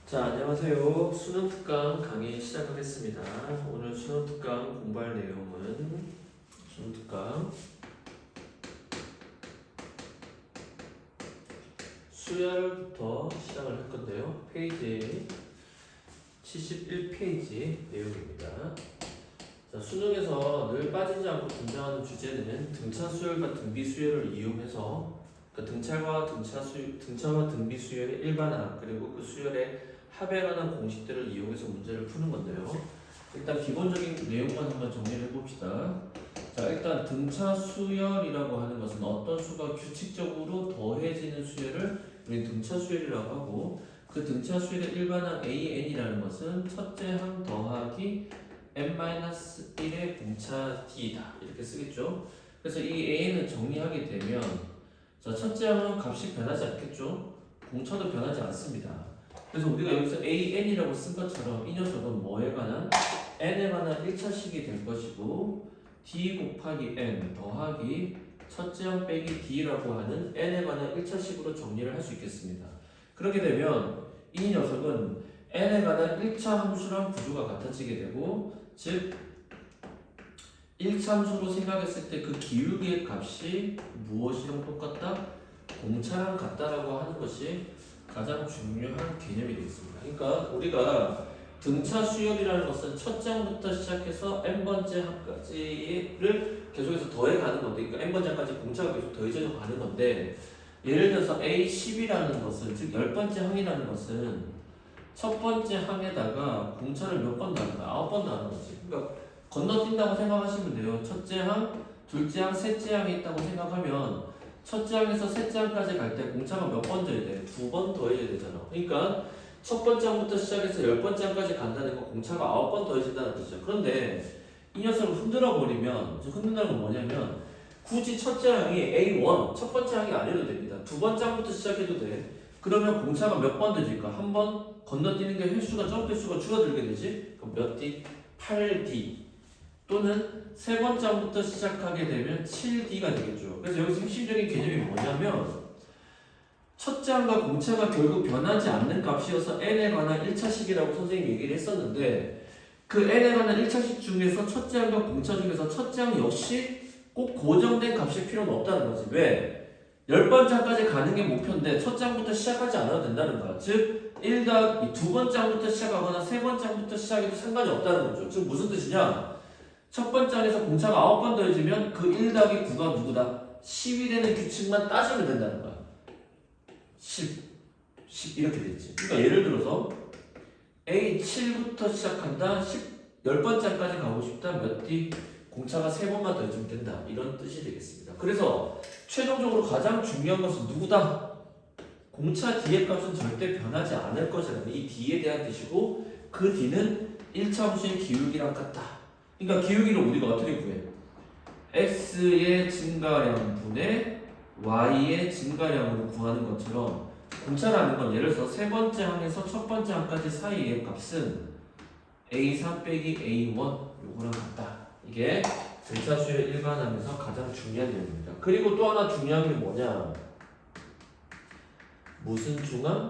자, 안녕하세요. 수능 특강 강의 시작하겠습니다. 오늘 수능 특강 공부할 내용은 수능 특강 수열부터 시작을 할 건데요. 페이지 71페이지 내용입니다. 자, 수능에서 늘 빠지지 않고 등장하는 주제는 등차 수열과 등비 수열을 이용해서 등차와 등비 수열의 일반화 그리고 그 수열의 합에 관한 공식들을 이용해서 문제를 푸는 건데요. 일단 기본적인 내용만 한번 정리를 해봅시다. 자, 일단 등차 수열이라고 하는 것은 어떤 수가 규칙적으로 더해지는 수열을 우리 등차 수열이라고 하고, 그 등차 수열의 일반항 AN이라는 것은 첫째 항 더하기 n-1의 공차 D다 이렇게 쓰겠죠. 그래서 이 AN을 정리하게 되면, 자, 첫째 항은 값이 변하지 않겠죠. 공차도 변하지 않습니다. 그래서 우리가 여기서 AN이라고 쓴 것처럼 이 녀석은 뭐에 관한? n에 관한 1차식이 될 것이고, D 곱하기 n 더하기 첫째 항 빼기 D라고 하는 n에 관한 1차식으로 정리를 할 수 있겠습니다. 그렇게 되면 이 녀석은 n에 관한 1차 함수랑 구조가 같아지게 되고, 즉 1차 함수로 생각했을 때 그 기울기의 값이 무엇이랑 똑같다? 공차랑 같다라고 하는 것이 가장 중요한 개념이 되겠습니다. 그러니까 우리가 등차 수열이라는 것은 첫 항부터 시작해서 n번째 항까지를 계속해서 더해가는 건데, 그러니까 n번째 항까지 공차가 계속 더해져서 가는 건데, 예를 들어서 A10이라는 것은, 즉 10번째 항이라는 것은 첫 번째 항에다가 공차를 몇 번 넣는 거야? 9번 넣는 거지. 그러니까 건너뛴다고 생각하시면 돼요. 첫째 항, 둘째 항, 셋째 항이 있다고 생각하면 첫째 항에서 셋째 항까지 갈 때 공차가 몇 번 더해야 돼? 2번 더해야 되잖아. 그러니까 첫 번째 항부터 시작해서 10번째 항까지 간다는 건 공차가 9번 더해진다는 뜻이죠. 그런데 이 녀석을 흔들어 버리면, 흔든다는 건 뭐냐면, 굳이 첫째 항이 A1, 첫 번째 항이 아니어도 됩니다. 두 번째 항부터 시작해도 돼. 그러면 공차가 몇 번 더질까? 한 번 건너뛰는 게 횟수가, 점프 횟수가 줄어들게 되지? 그럼 몇 D? 8D. 또는 세 번째 항부터 시작하게 되면 7D가 되겠죠. 그래서 여기서 핵심적인 개념이 뭐냐면, 첫째 항과 공차가 결국 변하지 않는 값이어서 n에 관한 1차식이라고 선생님이 얘기를 했었는데, 그 n에 관한 1차식 중에서 첫째 항과 공차 중에서 첫째 항 역시 꼭 고정된 값일 필요는 없다는 거지. 왜? 10번째 항까지 가는 게 목표인데 첫째 항부터 시작하지 않아도 된다는 거야. 즉, 두 번째 항부터 시작하거나 세 번째 항부터 시작해도 상관이 없다는 거죠. 즉 무슨 뜻이냐? 첫 번째 항에서 공차가 9번 더해지면 그 1-9가 누구다? 10이 되는 규칙만 따지면 된다는 거야. 10 이렇게 됐지. 그러니까 예를 들어서 A7부터 시작한다. 10번째 항까지 가고 싶다. 몇 D? 공차가 3번만 더해주면 된다. 이런 뜻이 되겠습니다. 그래서 최종적으로 가장 중요한 것은 누구다? 공차 D의 값은 절대 변하지 않을 것이라는 이 D에 대한 뜻이고, 그 D는 1차 함수인 기울기랑 같다. 그러니까 기울기를 우리가 어떻게 구해? x의 증가량 분의 y의 증가량으로 구하는 것처럼, 공차라는 건 예를 들어서 세 번째 항에서 첫 번째 항까지 사이의 값은 a3 빼기 a1 요거랑 같다. 이게 등차 수열 일반하면서 가장 중요한 내용입니다. 그리고 또 하나 중요한 게 뭐냐? 무슨 중항?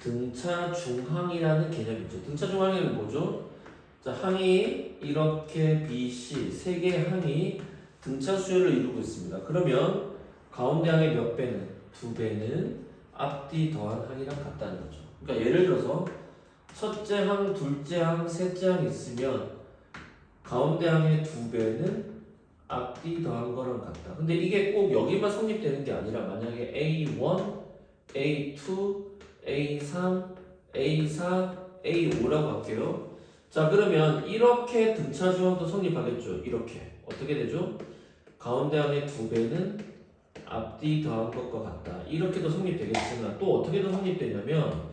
등차 중항이라는 개념이 있죠. 등차 중항은 뭐죠? 자, 항이 이렇게 B, C 세 개의 항이 등차 수열을 이루고 있습니다. 그러면 가운데 항의 몇 배는? 2배는 앞뒤 더한 항이랑 같다는 거죠. 그러니까 예를 들어서 첫째 항, 둘째 항, 셋째 항이 있으면 가운데 항의 2배는 앞뒤 더한 거랑 같다. 근데 이게 꼭 여기만 성립되는 게 아니라, 만약에 A1, A2, A3, A4, A5라고 할게요. 자, 그러면 이렇게 등차 중항도 성립하겠죠. 이렇게 어떻게 되죠? 가운데 항의 2배는 앞뒤 더한 것과 같다. 이렇게도 성립되겠지만 또 어떻게도 성립되냐면,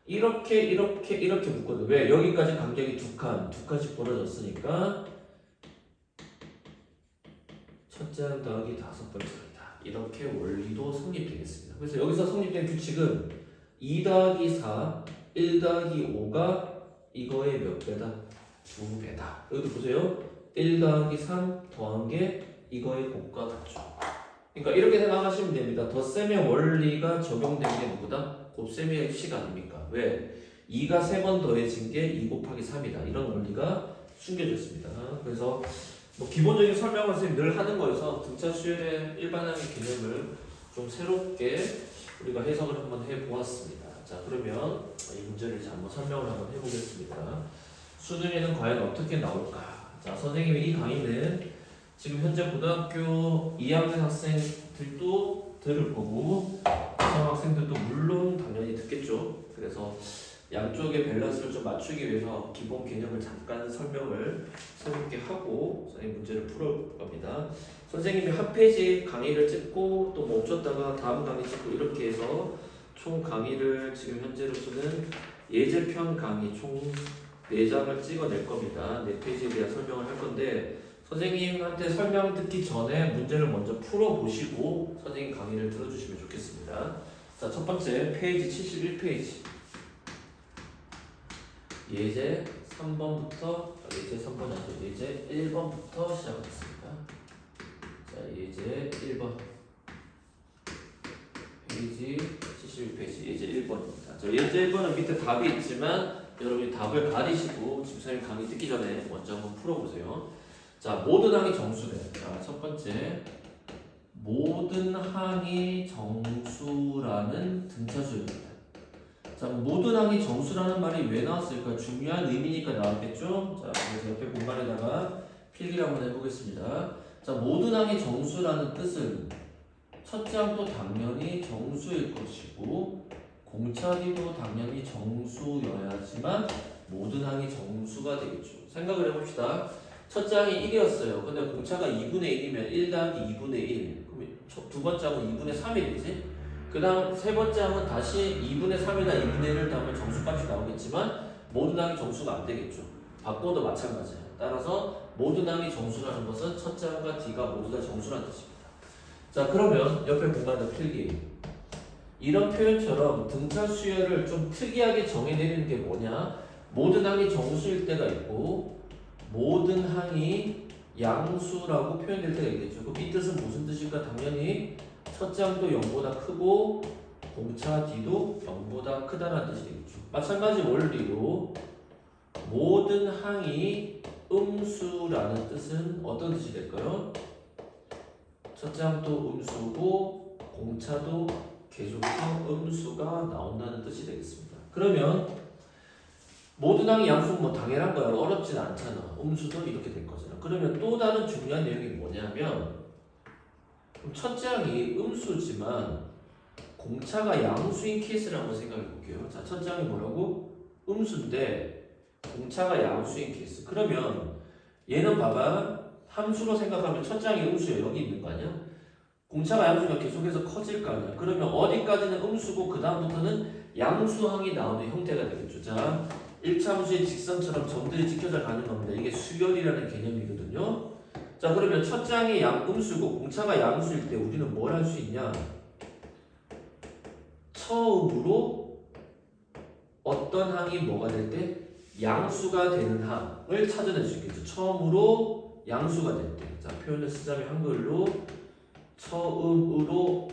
이렇게 묶거든. 왜? 여기까지 간격이 두 칸씩 벌어졌으니까 첫째 항 더하기 5번째이다. 이렇게 원리도 성립되겠습니다. 그래서 여기서 성립된 규칙은 2 더하기 4, 1 더하기 5가 이거의 몇 배다? 2배다. 여기도 보세요. 1 더하기 3 더한 게 이거의 곱과 같죠. 그러니까 이렇게 생각하시면 됩니다. 덧셈의 원리가 적용된 게 누구다? 곱셈의 식 아닙니까? 왜? 2가 3번 더해진 게 2 곱하기 3이다. 이런 원리가 숨겨져 있습니다. 그래서 뭐 기본적인 설명을 선생님 늘 하는 거여서 등차 수열의 일반적인 개념을 좀 새롭게 우리가 해석을 한번 해보았습니다. 자, 그러면 이 문제를 이제 한번 설명을 한번 해보겠습니다. 수능에는 과연 어떻게 나올까? 자, 선생님이 이 강의는 지금 현재 고등학교 2학년 학생들도 들을 거고 고3 학생들도 물론 당연히 듣겠죠. 그래서 양쪽의 밸런스를 좀 맞추기 위해서 기본 개념을 잠깐 설명을 새롭게 하고 선생님 문제를 풀어볼 겁니다. 선생님이 한 페이지 강의를 찍고 또 멈췄다가 다음 강의 찍고 이렇게 해서 총 강의를 지금 현재로서는 예제편 강의 총 4장을 찍어낼 겁니다. 4페이지에 대한 설명을 할 건데 선생님한테 설명 듣기 전에 문제를 먼저 풀어보시고 선생님 강의를 들어주시면 좋겠습니다. 자, 첫 번째 페이지 71페이지 예제 3번부터 예제 3번이 아니죠. 예제 1번부터 시작하겠습니다. 자, 예제 1번 페이지 71페이지 예제 1번입니다. 자, 예제 1번은 밑에 답이 있지만 여러분이 답을 가리시고 지금 선생님 강의 듣기 전에 먼저 한번 풀어보세요. 자, 모든 항이 정수래. 자, 첫 번째 모든 항이 정수라는 등차수입니다. 자, 모든 항이 정수라는 말이 왜 나왔을까? 중요한 의미니까 나왔겠죠? 자, 그래서 옆에 공간에다가 필기를 한번 해보겠습니다. 자, 모든 항이 정수라는 뜻은 첫째 항도 당연히 정수일 것이고 공차 D도 당연히 정수여야지만 모든 항이 정수가 되겠죠. 생각을 해봅시다. 첫째 항이 1이었어요. 근데 공차가 2분의 1이면 1 더하기 2분의 1. 그럼 두 번째 항은 2분의 3이 되지? 그 다음 세 번째 항은 다시 2분의 3이나 2분의 1을 더하면 정수값이 나오겠지만 모든 항이 정수가 안 되겠죠. 바꿔도 마찬가지예요. 따라서 모든 항이 정수라는 것은 첫째 항과 D가 모두 다 정수라는 뜻입니다. 자, 그러면 옆에 공간에다 필기. 이런 표현처럼 등차 수열을 좀 특이하게 정해내리는 게 뭐냐? 모든 항이 정수일 때가 있고 모든 항이 양수라고 표현될 때가 있겠죠. 그럼 이 뜻은 무슨 뜻일까? 당연히 첫째 항도 0보다 크고 공차 D도 0보다 크다는 뜻이 되겠죠. 마찬가지 원리로 모든 항이 음수라는 뜻은 어떤 뜻이 될까요? 첫째 항도 음수고 공차도 계속해서 음수가 나온다는 뜻이 되겠습니다. 그러면 모든 항이 양수는 뭐 당연한 거야. 어렵진 않잖아. 음수도 이렇게 될 거잖아. 그러면 또 다른 중요한 내용이 뭐냐면 첫째 항이 음수지만 공차가 양수인 케이스를 한번 생각해 볼게요. 자, 첫째 항이 뭐라고? 음수인데 공차가 양수인 케이스. 그러면 얘는 봐봐. 함수로 생각하면 첫째 항이 음수야. 여기 있는 거 아니야? 공차가 양수가 계속해서 커질 거 아니야. 그러면 어디까지는 음수고 그 다음부터는 양수항이 나오는 형태가 되겠죠. 자, 1차 함수의 직선처럼 점들이 찍혀져 가는 겁니다. 이게 수열이라는 개념이거든요. 자, 그러면 첫째 항이 음수고 공차가 양수일 때 우리는 뭘 할 수 있냐? 처음으로 어떤 항이 뭐가 될 때 양수가 되는 항을 찾아낼 수 있겠죠. 처음으로 양수가 될 때. 자, 표현을 쓰자면 한글로 처음으로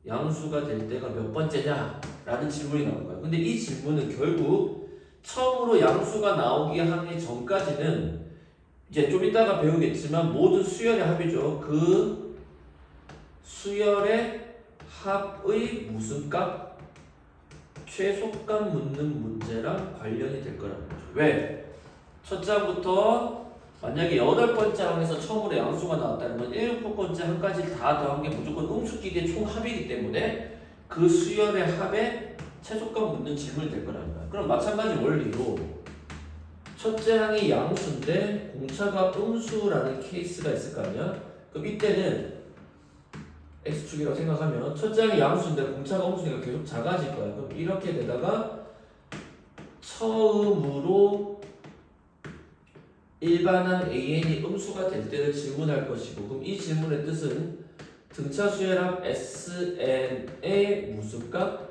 양수가 될 때가 몇 번째냐? 라는 질문이 나올 거야. 근데 이 질문은 결국 처음으로 양수가 나오기 하기 전까지는 이제 좀 이따가 배우겠지만 모든 수열의 합이죠. 그 수열의 합의 무슨 값? 최소값 묻는 문제랑 관련이 될 거라는 거죠. 왜? 첫째 항부터 만약에 8번째 항에서 처음으로 양수가 나왔다는 건 7번째 항까지 다 더한 게 무조건 음수끼리의 총합이기 때문에 그 수열의 합에 최소값 묻는 질문이 될 거라는 거야. 그럼 마찬가지 원리로 첫째 항이 양수인데 공차가 음수라는 케이스가 있을 거 아니야? 그럼 이때는 X축이라고 생각하면 첫째 항이 양수인데 공차가 음수니까 계속 작아질 거야. 그럼 이렇게 되다가 처음으로 일반항 AN이 음수가 될 때를 질문할 것이고 그럼 이 질문의 뜻은 등차 수열합 SN의 무슨 값?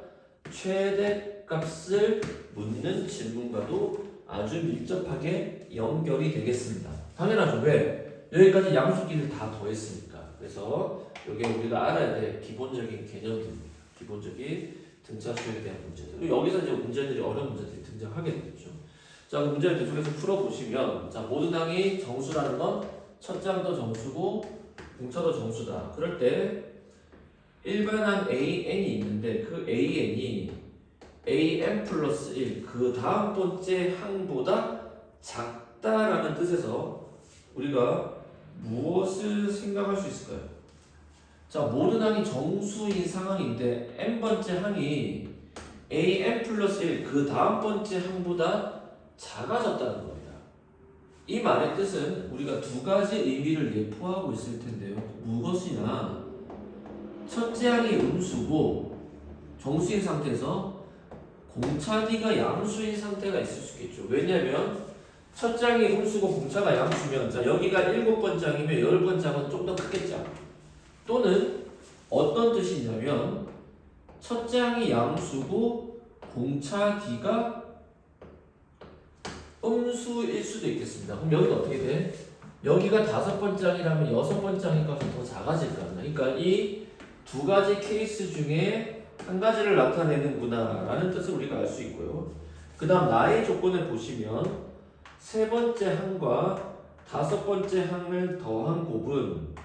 최대값을 묻는 질문과도 아주 밀접하게 연결이 되겠습니다. 당연하죠. 왜? 여기까지 양수끼리를 다 더했으니까. 그래서 이게 우리가 알아야 될 기본적인 개념들입니다. 기본적인 등차 수열에 대한 문제들. 여기서 이제 문제들이 어려운 문제들이 등장하게 되겠죠. 자, 그 문제를 계속해서 풀어보시면, 자, 모든 항이 정수라는 건 첫 장도 정수고 공차도 정수다. 그럴 때 일반항 AN이 있는데 그 AN이 AN 플러스 1, 그 다음 번째 항보다 작다라는 뜻에서 우리가 무엇을 생각할 수 있을까요? 자, 모든 항이 정수인 상황인데 n번째 항이 AN 플러스 1, 그 다음 번째 항보다 작아졌다는 겁니다. 이 말의 뜻은 우리가 두 가지 의미를 내포하고 있을 텐데요. 무엇이나 첫째 항이 음수고 정수인 상태에서 공차 D가 양수인 상태가 있을 수 있겠죠. 왜냐하면 첫 장이 음수고 공차가 양수면, 자, 여기가 7번째 항이면 10번째 항은 좀 더 크겠죠. 또는 어떤 뜻이 있냐면 첫 장이 양수고 공차 D가 음수일 수도 있겠습니다. 그럼 여기는 어떻게 돼? 여기가 5번째 항이라면 6번째 항의 값은 더 작아질 거 아니야. 그러니까 이 두 가지 케이스 중에 한 가지를 나타내는구나 라는 뜻을 우리가 알 수 있고요. 그 다음 나의 조건을 보시면 세 번째 항과 5번째 항을 더한 곱은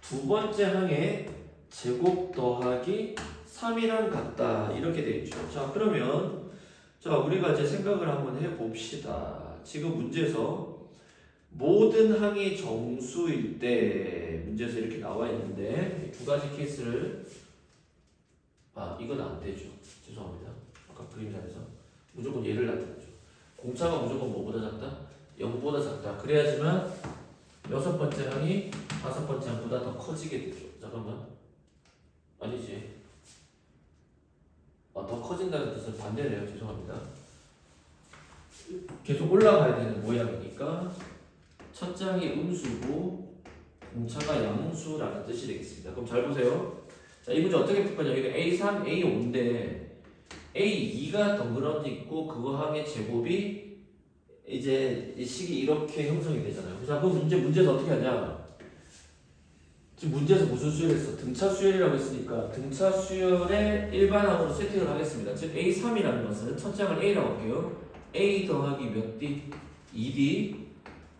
두 번째 항의 제곱 더하기 3이랑 같다, 이렇게 되어 있죠. 자, 그러면 자, 우리가 이제 생각을 한번 해봅시다. 지금 문제에서 모든 항이 정수일 때 문제에서 이렇게 나와 있는데 두 가지 케이스를, 이건 안 되죠. 죄송합니다. 아까 그림자에서 무조건 얘를 나타내죠. 공차가 무조건 뭐보다 작다? 0보다 작다. 그래야지만 6번째 항이 5번째 항보다 더 커지게 되죠. 잠깐만. 아니지. 더 커진다는 뜻은 반대네요. 죄송합니다. 계속 올라가야 되는 모양이니까 첫 장이 음수고 공차가 양수라는 뜻이 되겠습니다. 그럼 잘 보세요. 자, 이 문제 어떻게 풀 거냐. 여기가 A3, A5인데 A2가 덩그러니 있고 그 항의 제곱이 이제 이 식이 이렇게 형성이 되잖아요. 자, 그럼 문제에서 어떻게 하냐. 지금 문제에서 무슨 수열을 했어? 등차 수열이라고 했으니까 등차 수열의 일반항으로 세팅을 하겠습니다. 즉 A3이라는 것은 첫 장을 A라고 할게요. A 더하기 몇 D? 2D.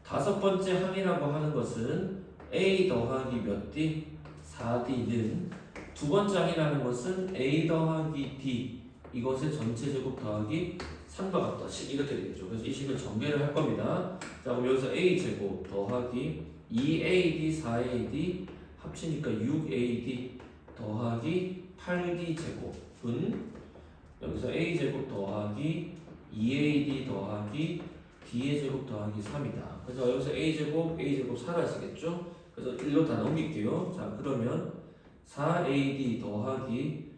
5번째 항이라고 하는 것은 A 더하기 몇 D? 4D는 두 번째 항이라는 것은 A 더하기 D, 이것의 전체 제곱 더하기 3과 같다. 이렇게 되겠죠. 그래서 이 식을 전개를 할 겁니다. 자, 그럼 여기서 A 제곱 더하기 2AD 4AD 합치니까 6AD 더하기 8D 제곱은 여기서 A 제곱 더하기 2AD 더하기 D의 제곱 더하기 3이다. 그래서 여기서 A제곱 사라지겠죠? 그래서 1로 다 넘길게요. 자, 그러면 4AD 더하기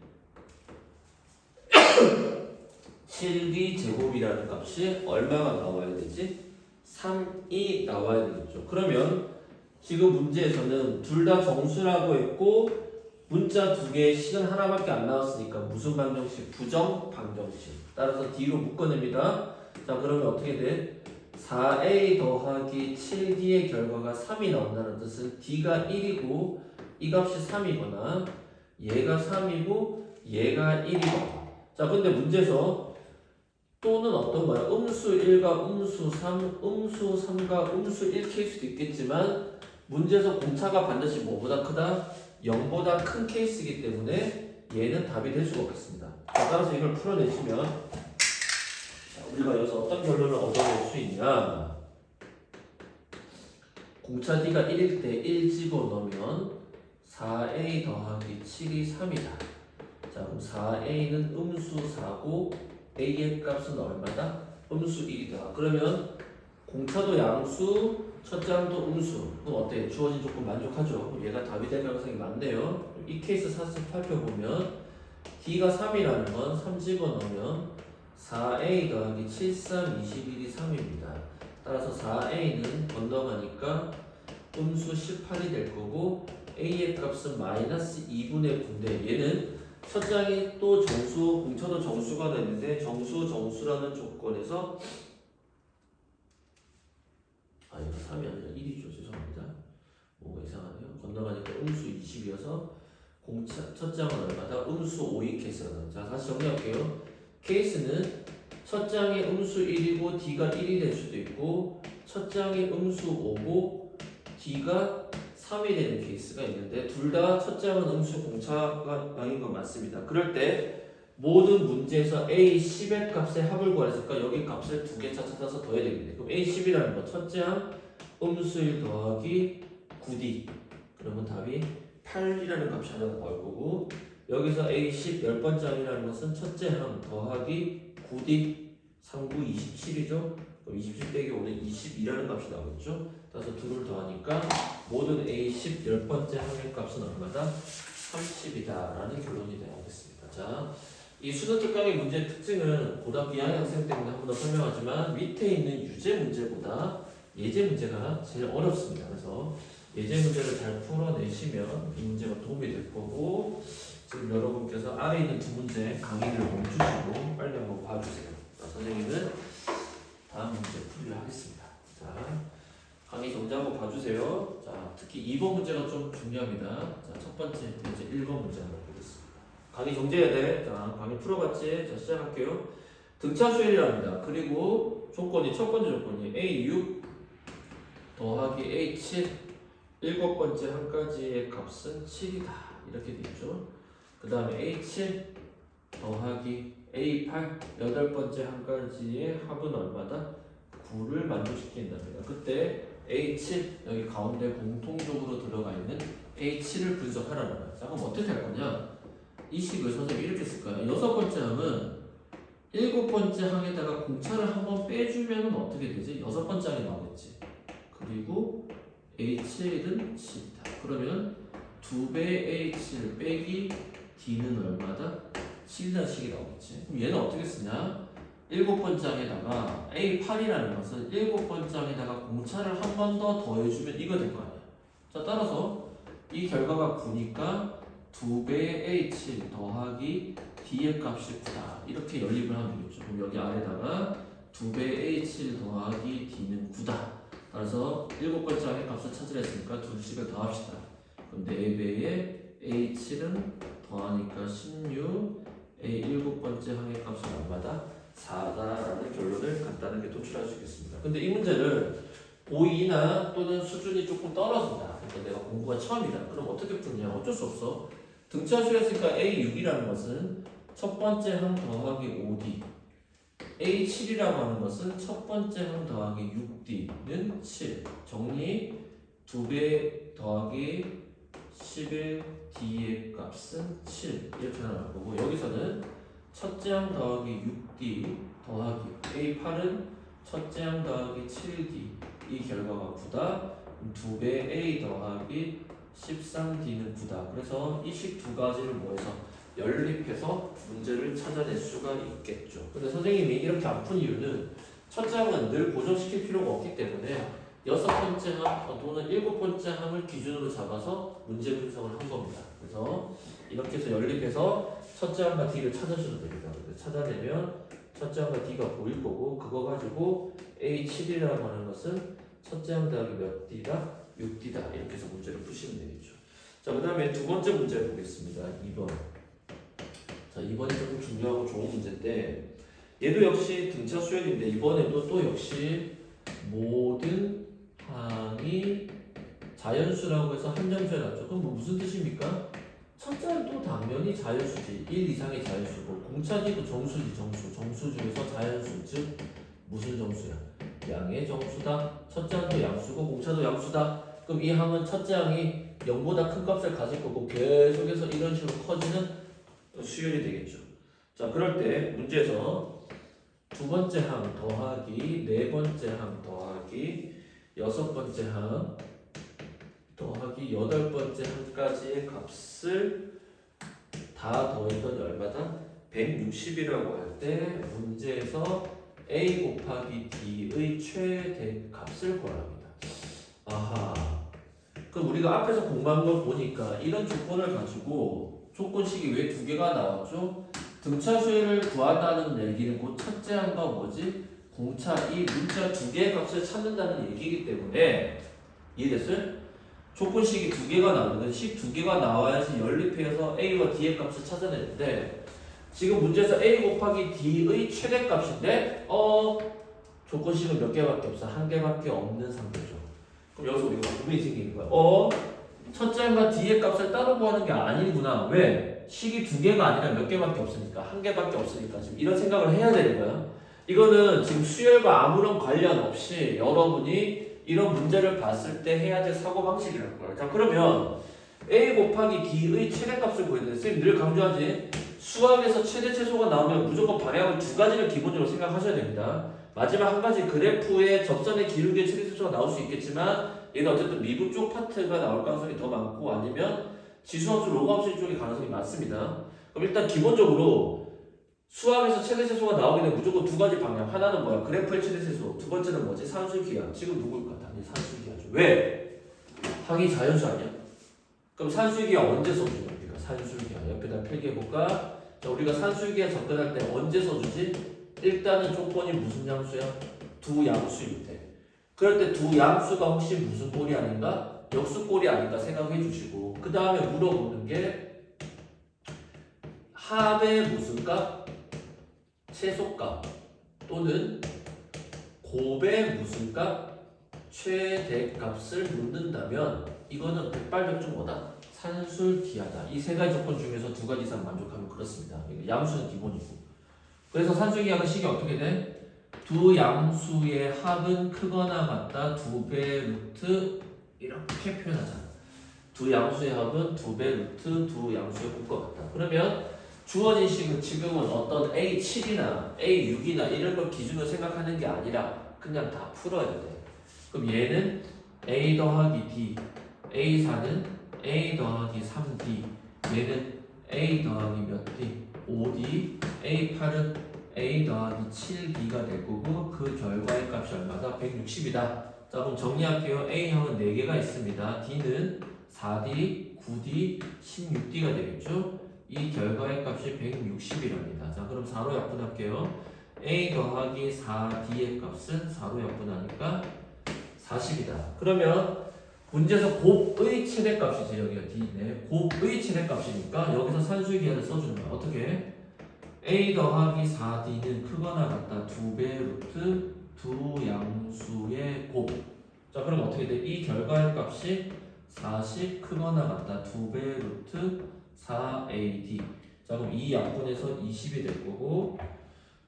7D 제곱이라는 값이 얼마가 나와야 되지? 3이 나와야 되겠죠. 그러면 지금 문제에서는 둘 다 정수라고 했고 문자 두 개의 식은 하나밖에 안 나왔으니까 무슨 방정식? 부정 방정식. 따라서 D로 묶어냅니다. 자, 그러면 어떻게 돼? 4A 더하기 7D의 결과가 3이 나온다는 뜻은 D가 1이고 이 값이 3이거나 얘가 3이고 얘가 1이거나. 자, 근데 문제에서 또는 어떤 거야? 음수 1과 음수 3, 음수 3과 음수 1 케이스도 있겠지만 문제에서 공차가 반드시 뭐보다 크다? 0보다 큰 케이스이기 때문에 얘는 답이 될 수가 없겠습니다. 자, 따라서 이걸 풀어내시면 우리가 여기서 어떤 결론을 얻어낼 수 있냐. 공차 D가 1일 때 1 집어넣으면 4A 더하기 7이 3이다. 자, 그럼 4A는 음수 4고 A의 값은 얼마다? 음수 1이다. 그러면 공차도 양수, 첫 장도 음수. 그럼 어때? 주어진 조건 만족하죠? 얘가 답이 될 가능성이 많네요. 이 케이스 살펴보면 D가 3이라는 건 3 집어넣으면 4A 더하기 7, 3, 21이 3입니다. 따라서 4A는 건너가니까 음수 18이 될 거고 A의 값은 마이너스 2분의 9인데 얘는 첫 장이 또 정수, 공차도 정수가 됐는데 정수라는 조건에서 이거 3이 아니라 1이죠. 죄송합니다. 뭔가 이상하네요. 건너가니까 음수 20이어서 첫째 항은 얼마다? 음수 5인 케이스가 나옵니다. 자, 다시 정리할게요. 케이스는 첫째 항이 음수 1이고 D가 1이 될 수도 있고 첫째 항이 음수 5고 D가 3이 되는 케이스가 있는데 둘 다 첫째 항은 음수 공차항인 건 맞습니다. 그럴 때 모든 문제에서 A10의 값의 합을 구하랬으니까 여기 값을 두 개 찾아서 더해야 되겠네. 그럼 A10이라는 건 첫째 항 음수 1 더하기 9D 그러면 답이 8이라는 값이 하나 나올 거고 여기서 A10 10번째 항이라는 것은 첫째 항 더하기 9D 3, 9, 27이죠. 그럼 27 빼기 5는 22라는 값이 나오겠죠. 따라서 둘을 더하니까 모든 A10 10번째 항의 값은 얼마다? 30이다 라는 결론이 나오겠습니다. 자, 이 수능 특강의 문제의 특징은 고등학교 2학년 학생 때문에 한 번 더 설명하지만 밑에 있는 유제 문제보다 예제 문제가 제일 어렵습니다. 그래서 예제 문제를 잘 풀어내시면 이 문제가 도움이 될 거고 지금 여러분께서 아래 있는 두 문제 강의를 멈추시고 빨리 한번 봐주세요. 자, 선생님은 다음 문제 풀이를 하겠습니다. 자, 강의 정지 한번 봐주세요. 자, 특히 2번 문제가 좀 중요합니다. 자, 첫 번째 문제 1번 문제 한번 보겠습니다. 강의 정지해야 돼. 자, 강의 풀어봤지? 자, 시작할게요. 등차 수열이랍니다. 그리고 조건이 첫 번째 조건이 A6 더하기 A7 일곱 번째 한 가지의 값은 7이다. 이렇게 되죠. 그 다음에 A7 더하기 A8 여덟 번째 한 가지의 합은 얼마다? 9를 만족시킨답니다. 그때 A7 여기 가운데 공통적으로 들어가 있는 A7을 분석하라는 거야. 자, 그럼 어떻게 할 거냐? 이 식을 선생님이 이렇게 쓸 거야. 여섯 번째 항은 일곱 번째 항에다가 공차를 한번 빼주면 어떻게 되지? 여섯 번째 항이 나오겠지. 그리고 A7은 7이다. 그러면 2배 A7 빼기 D는 얼마다? 7이라는 식이 나오겠지. 그럼 얘는 어떻게 쓰냐? 일곱 번째 항에다가 A8이라는 것은 일곱 번째 항에다가 공차를 한 번 더 더해주면 이거 될 거 아니야. 자, 따라서 이 결과가 9니까 2배 A7 더하기 D의 값이 9다. 이렇게 연립을 하면 되겠죠. 그럼 여기 아래다가 2배 A7 더하기 D는 9다. 따라서 일곱 번째 항의 값을 찾으려 했으니까 둘씩을 더합시다. 그럼 4배에 A7은 더하니까 16 A 일곱 번째 항의 값은 얼마다? 4다라는 결론을 간단하게 도출할 수 있겠습니다. 근데 이 문제를 고2나 또는 수준이 조금 떨어진다. 그러니까 내가 공부가 처음이다. 그럼 어떻게 푸냐? 어쩔 수 없어. 등차수였으니까 A6이라는 것은 첫 번째 항 더하기 5D A7이라고 하는 것은 첫 번째 항 더하기 6D는 7 정리 2배 더하기 11D의 값은 7 이렇게 나올 거고 여기서는 첫째 항 더하기 6D 더하기 A8은 첫째 항 더하기 7D 이 결과가 9다 2배 A 더하기 13D는 9다. 그래서 이 식 두 가지를 모여서 연립해서 문제를 찾아낼 수가 있겠죠. 근데 선생님이 이렇게 안 푼 이유는 첫째 항은 늘 고정시킬 필요가 없기 때문에 여섯 번째 항 또는 일곱 번째 항을 기준으로 잡아서 문제 분석을 한 겁니다. 그래서 이렇게 해서 연립해서 첫째 항과 D를 찾아주셔도 됩니다. 찾아내면 첫째 항과 D가 보일 거고 그거 가지고 A7이라고 하는 것은 첫째 항 더하기 몇 D다? 6D다. 이렇게 해서 문제를 푸시면 되겠죠. 자, 그 다음에 두 번째 문제 보겠습니다. 2번. 자, 2번이 조금 중요하고 좋은 문제인데 얘도 역시 등차 수열인데 이번에도 또 역시 모든 항이 자연수라고 해서 한 점 수열하죠. 그럼 뭐 무슨 뜻입니까? 첫째는 또 당연히 자연수지. 1 이상의 자연수고 공차기도 정수지. 정수 중에서 자연수 즉 무슨 정수야? 양의 정수다. 첫째 항도 양수고 공차도 양수다. 그럼 이 항은 첫째 항이 0보다 큰 값을 가질 거고 계속해서 이런 식으로 커지는 수열이 되겠죠. 자, 그럴 때 문제에서 두 번째 항 더하기 네 번째 항 더하기 여섯 번째 항 더하기 여덟 번째 항까지의 값을 다 더했더니 얼마다? 160이라고 할 때 문제에서 A 곱하기 D의 최대 값을 구합니다. 아하. 그럼 우리가 앞에서 공부한 걸 보니까 이런 조건을 가지고 조건식이 왜 두 개가 나왔죠? 등차 수열을 구한다는 얘기는 곧 첫째 항과 뭐지? 공차 이 문자 두 개의 값을 찾는다는 얘기이기 때문에 이해됐어요? 조건식이 두 개가 나오는데 식 두 개가 나와야지 연립해서 a와 d의 값을 찾아내는데 지금 문제에서 a 곱하기 d의 최대값인데 조건식은 몇 개밖에 없어. 한 개밖에 없는 상태죠. 그럼 여기서 우리가 고민이 생기는 거야. 첫째과 d의 값을 따로 구하는 게 아니구나. 왜? 식이 두 개가 아니라 몇 개밖에 없으니까. 한 개밖에 없으니까 지금 이런 생각을 해야 되는 거야. 이거는 지금 수열과 아무런 관련 없이 여러분이 이런 문제를 봤을 때 해야 될 사고방식이라는 거예요. 자, 그러면 a 곱하기 d의 최대값을 구해야 돼. 선생님 늘 강조하지. 수학에서 최대 최소가 나오면 무조건 방향을 두 가지를 기본적으로 생각하셔야 됩니다. 마지막 한 가지 그래프의 접선의 기울기의 최대 최소가 나올 수 있겠지만 얘는 어쨌든 미분 쪽 파트가 나올 가능성이 더 많고 아니면 지수함수 로그함수 쪽의 가능성이 많습니다. 그럼 일단 기본적으로 수학에서 최대 최소가 나오게 되면 무조건 두 가지 방향. 하나는 뭐야? 그래프의 최대 최소. 두 번째는 뭐지? 산술기하. 지금 누굴까? 당연히 산술기하죠. 왜? 항이 자연수 아니야? 그럼 산술기하 언제 써주냐? 우리가 산술기하 옆에다 필기해볼까? 자, 우리가 산술기하 접근할 때 언제 써주지? 일단은 조건이 무슨 양수야? 두 양수일 때. 그럴 때 두 양수가 혹시 무슨 꼴이 아닌가? 역수꼴이 아닌가 생각해 주시고 그 다음에 물어보는 게 합의 무슨 값? 최소값 또는 곱의 무슨 값? 최대값을 묻는다면 이거는 백발백중 뭐다? 산술기하다. 이 세 가지 조건 중에서 두 가지 이상 만족하면 그렇습니다. 양수는 기본이고. 그래서 산술기하는 식이 어떻게 돼? 두 양수의 합은 크거나 같다. 2배 루트 이렇게 표현하잖아. 두 양수의 합은 2배 루트 두 양수의 곱과 같다. 그러면 주어진 식은 지금은 어떤 A7이나 A6이나 이런 걸 기준으로 생각하는 게 아니라 그냥 다 풀어야 돼. 그럼 얘는 A 더하기 D, A4는 A 더하기 3D, 얘는 A 더하기 몇 D, 5D, A8은 A 더하기 7D가 될 거고 그 결과의 값이 얼마다? 160이다. 자, 그럼 정리할게요. A형은 4개가 있습니다. D는 4D, 9D, 16D가 되겠죠? 이 결과의 값이 160이랍니다. 자, 그럼 4로 약분할게요. A 더하기 4D의 값은 4로 약분하니까 40이다. 그러면 문제에서 곱의 최대값이지. 여기가 D네. 곱의 최대값이니까 여기서 산술기하를 써주는 거야. 어떻게? A 더하기 4D는 크거나 같다. 2배 루트 두 양수의 곱. 자, 그럼 어떻게 돼? 이 결과의 값이 40 크거나 같다. 2배 루트 4AD. 자, 그럼 이 약분에서 20이 될 거고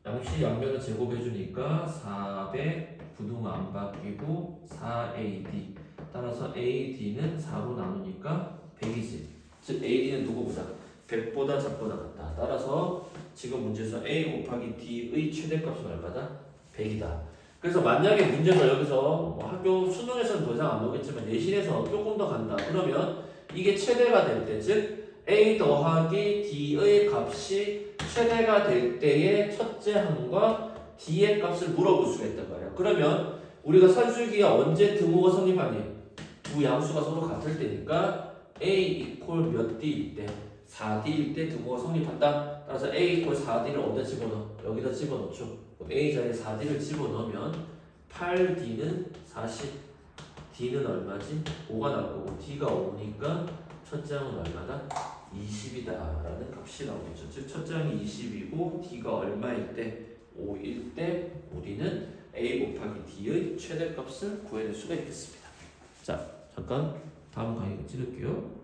양수 양변을 제곱해주니까 400 부등호 안 바뀌고 4AD. 따라서 AD는 4로 나누니까 100이지. 즉 AD는 누구보다? 100보다 작거나 같다. 따라서 지금 문제에서 A 곱하기 D의 최대값은 얼마다? 100이다. 그래서 만약에 문제가 여기서 뭐 학교 수능에서는 더 이상 안 나오겠지만 내신에서 조금 더 간다. 그러면 이게 최대가 될 때, 즉 A 더하기 D의 값이 최대가 될 때의 첫째 항과 D의 값을 물어볼 수가 있단 말이야. 그러면 우리가 산술기가 언제 등호가 성립하니? 두 양수가 서로 같을 때니까 A 이퀄 몇 D일 때? 4D일 때 등호가 성립한다. 따라서 A 이퀄 4D를 어디다 집어넣어? 여기다 집어넣죠. A 자리에 4D를 집어넣으면 8D는 40, D는 얼마지? 5가 나올 거고 D가 5니까 첫째 항은 얼마다? 20이다 라는 값이 나오겠죠. 즉 첫째 항이 20이고 D가 얼마일 때? 5일 때 우리는 A 곱하기 D의 최대값을 구해낼 수가 있겠습니다. 자, 잠깐 다음 강의 찍을게요.